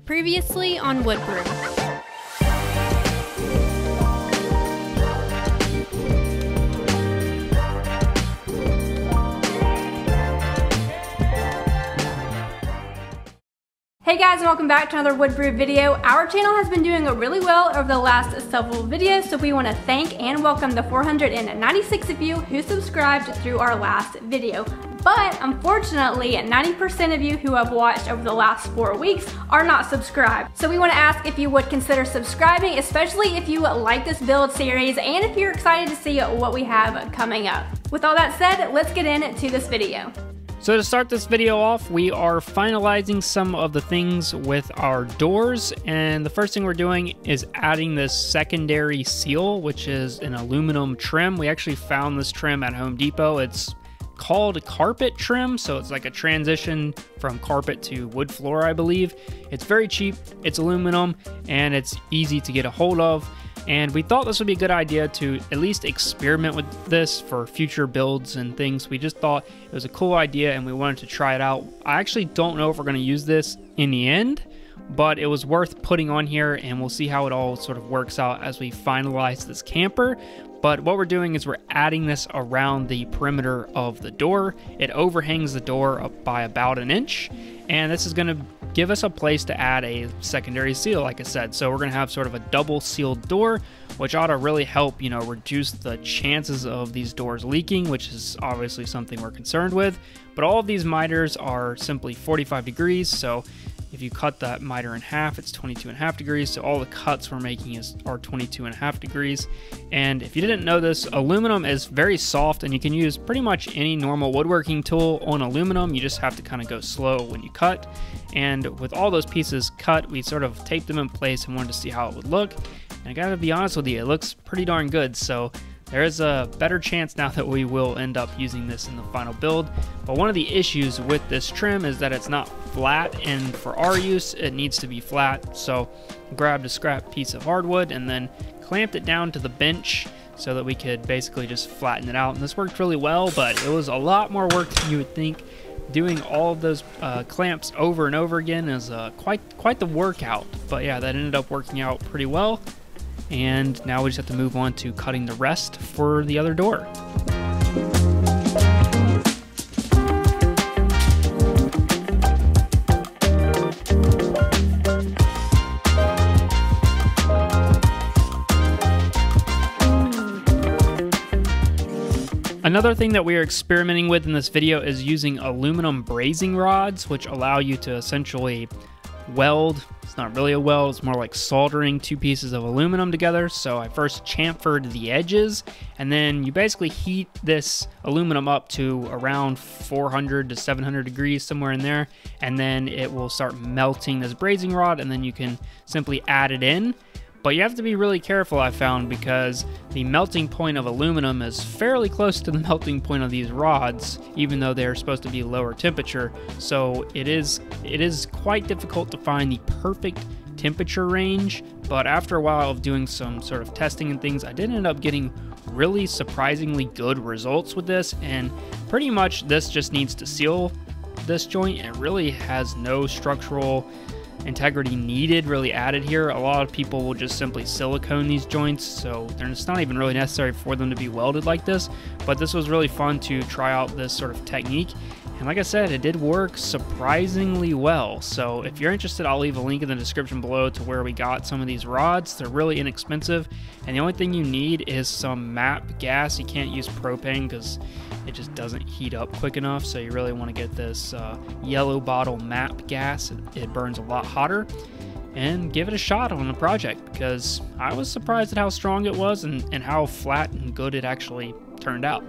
Previously on Woodbrew. Hey guys, and welcome back to another Woodbrew video. Our channel has been doing really well over the last several videos, so we want to thank and welcome the 496 of you who subscribed through our last video. But unfortunately, 90% of you who have watched over the last 4 weeks are not subscribed. So we want to ask if you would consider subscribing, especially if you like this build series and if you're excited to see what we have coming up. With all that said, let's get into this video. So to start this video off, we are finalizing some of the things with our doors, and the first thing we're doing is adding this secondary seal, which is an aluminum trim. We actually found this trim at Home Depot. It's called carpet trim, so it's like a transition from carpet to wood floor, I believe. It's very cheap, it's aluminum, and it's easy to get a hold of. And we thought this would be a good idea to at least experiment with this for future builds and things. We just thought it was a cool idea and we wanted to try it out. I actually don't know if we're going to use this in the end, but it was worth putting on here, and we'll see how it all sort of works out as we finalize this camper. But what we're doing is we're adding this around the perimeter of the door. It overhangs the door up by about an inch, and this is going to give us a place to add a secondary seal, like I said. So we're going to have sort of a double sealed door, which ought to really help, you know, reduce the chances of these doors leaking, which is obviously something we're concerned with. But all of these miters are simply 45 degrees, so if you cut that miter in half, it's 22.5 degrees. So all the cuts we're making are 22.5 degrees. And if you didn't know this, aluminum is very soft, and you can use pretty much any normal woodworking tool on aluminum. You just have to kind of go slow when you cut. And with all those pieces cut, we sort of taped them in place and wanted to see how it would look. And I gotta be honest with you, it looks pretty darn good. So there is a better chance now that we will end up using this in the final build. But one of the issues with this trim is that it's not flat, and for our use, it needs to be flat. So grabbed a scrap piece of hardwood and then clamped it down to the bench so that we could basically just flatten it out. And this worked really well, but it was a lot more work than you would think. Doing all of those clamps over and over again is quite the workout. But yeah, that ended up working out pretty well. And now we just have to move on to cutting the rest for the other door. Another thing that we are experimenting with in this video is using aluminum brazing rods, which allow you to essentially weld. It's not really a weld, it's more like soldering two pieces of aluminum together. So I first chamfered the edges, and then you basically heat this aluminum up to around 400 to 700 degrees, somewhere in there, and then it will start melting this brazing rod, and then you can simply add it in. But you have to be really careful, I found, because the melting point of aluminum is fairly close to the melting point of these rods, even though they're supposed to be lower temperature. So it is quite difficult to find the perfect temperature range. But after a while of doing some sort of testing and things, I did end up getting really surprisingly good results with this. And pretty much this just needs to seal this joint. It really has no structural integrity needed really added here. A lot of people will just simply silicone these joints, so it's not even really necessary for them to be welded like this. But this was really fun to try out this sort of technique, and like I said, it did work surprisingly well. So if you're interested, I'll leave a link in the description below to where we got some of these rods. They're really inexpensive, and the only thing you need is some MAP gas. You can't use propane because it just doesn't heat up quick enough, so you really want to get this yellow bottle MAP gas. It burns a lot hotter, and give it a shot on the project, because I was surprised at how strong it was and how flat and good it actually turned out.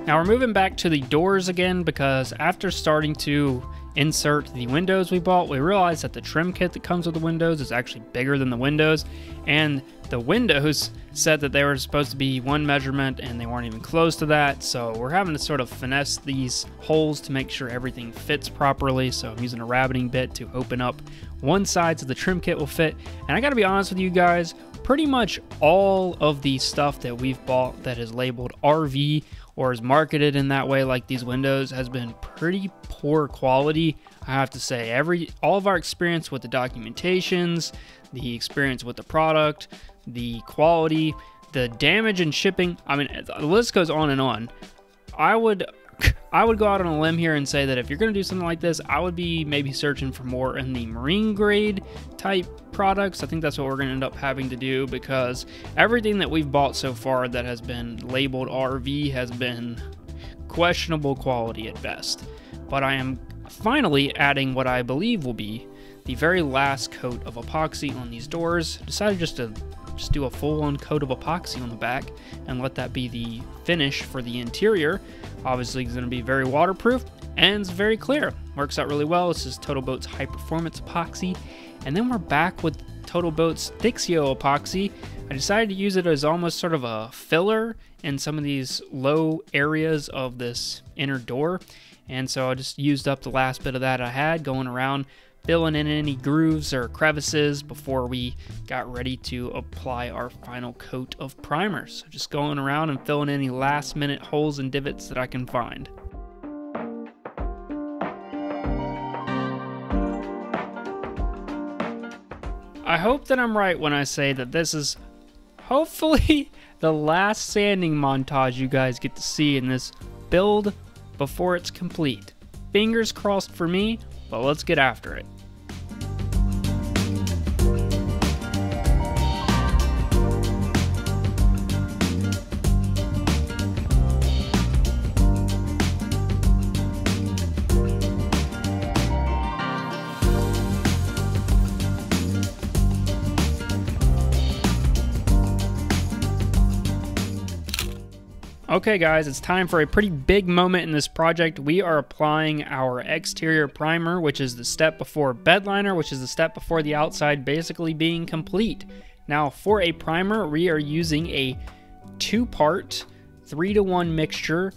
Now we're moving back to the doors again, because after starting to insert the windows we bought, we realized that the trim kit that comes with the windows is actually bigger than the windows, and the windows said that they were supposed to be one measurement and they weren't even close to that. So we're having to sort of finesse these holes to make sure everything fits properly. So I'm using a rabbiting bit to open up one side so the trim kit will fit. And I gotta be honest with you guys, pretty much all of the stuff that we've bought that is labeled RV or is marketed in that way, like these windows, has been pretty poor quality. I have to say, all of our experience with the documentations, the experience with the product, the quality, the damage and shipping, I mean, the list goes on and on. I would go out on a limb here and say that if you're going to do something like this, I would be maybe searching for more in the marine grade type products. I think that's what we're going to end up having to do, because everything that we've bought so far that has been labeled RV has been questionable quality at best. But I am finally adding what I believe will be the very last coat of epoxy on these doors. Decided just to do a full-on coat of epoxy on the back and let that be the finish for the interior. Obviously it's going to be very waterproof and it's very clear. Works out really well. This is Total Boat's high performance epoxy. And then we're back with Total Boat's Thixio epoxy. I decided to use it as almost sort of a filler in some of these low areas of this inner door. And so I just used up the last bit of that I had, going around filling in any grooves or crevices before we got ready to apply our final coat of primer. So just going around and filling any last minute holes and divots that I can find. I hope that I'm right when I say that this is hopefully the last sanding montage you guys get to see in this build before it's complete. Fingers crossed for me, but let's get after it. Okay guys, it's time for a pretty big moment in this project. We are applying our exterior primer, which is the step before bed liner, which is the step before the outside basically being complete. Now for a primer, we are using a 2-part 3-to-1 mixture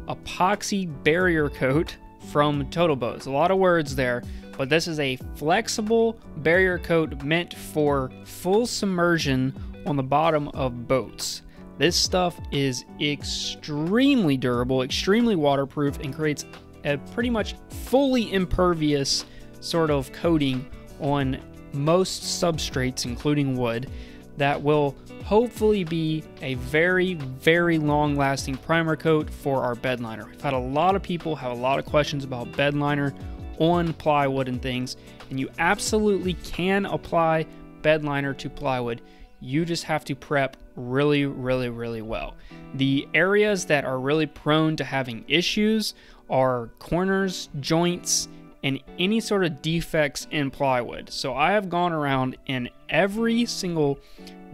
epoxy barrier coat from Total Boat. It's a lot of words there, but this is a flexible barrier coat meant for full submersion on the bottom of boats. This stuff is extremely durable, extremely waterproof, and creates a pretty much fully impervious sort of coating on most substrates, including wood, that will hopefully be a very, very long-lasting primer coat for our bed liner. We've had a lot of people have a lot of questions about bed liner on plywood and things, and you absolutely can apply bed liner to plywood. You just have to prep really, really, really well. The areas that are really prone to having issues are corners, joints, and any sort of defects in plywood. So I have gone around in every single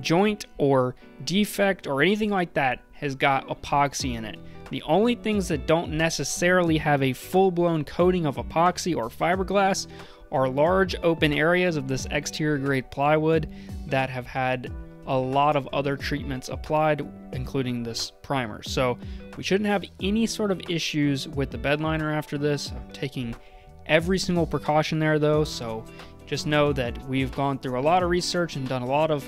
joint or defect or anything like that has got epoxy in it. The only things that don't necessarily have a full-blown coating of epoxy or fiberglass are large open areas of this exterior grade plywood that have had a lot of other treatments applied, including this primer. So we shouldn't have any sort of issues with the bed liner after this. I'm taking every single precaution there though, so just know that we've gone through a lot of research and done a lot of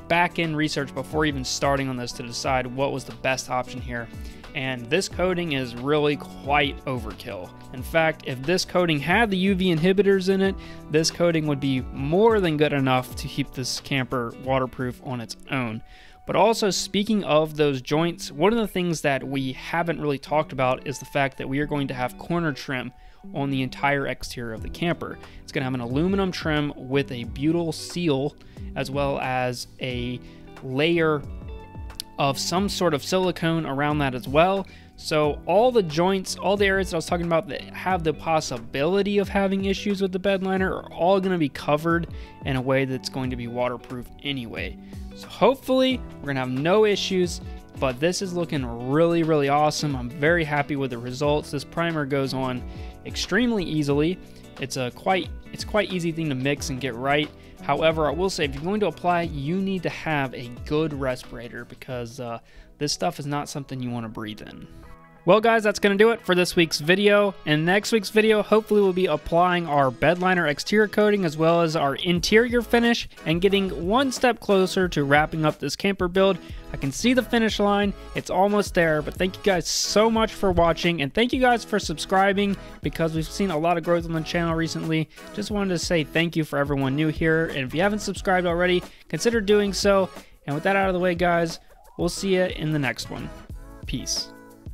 back-end research before even starting on this to decide what was the best option here. And this coating is really quite overkill. In fact, if this coating had the UV inhibitors in it, this coating would be more than good enough to keep this camper waterproof on its own. But also, speaking of those joints, one of the things that we haven't really talked about is the fact that we are going to have corner trim on the entire exterior of the camper. It's going to have an aluminum trim with a butyl seal, as well as a layer of some sort of silicone around that as well. So all the joints, all the areas that I was talking about that have the possibility of having issues with the bed liner are all going to be covered in a way that's going to be waterproof anyway. So hopefully we're going to have no issues, but this is looking really awesome. I'm very happy with the results. This primer goes on extremely easily. It's quite easy thing to mix and get right. However, I will say if you're going to apply, you need to have a good respirator, because this stuff is not something you want to breathe in. Well guys, that's going to do it for this week's video. In next week's video, hopefully we'll be applying our bed liner exterior coating as well as our interior finish and getting one step closer to wrapping up this camper build. I can see the finish line. It's almost there, but thank you guys so much for watching, and thank you guys for subscribing, because we've seen a lot of growth on the channel recently. Just wanted to say thank you for everyone new here, and if you haven't subscribed already, consider doing so. And with that out of the way guys, we'll see you in the next one. Peace.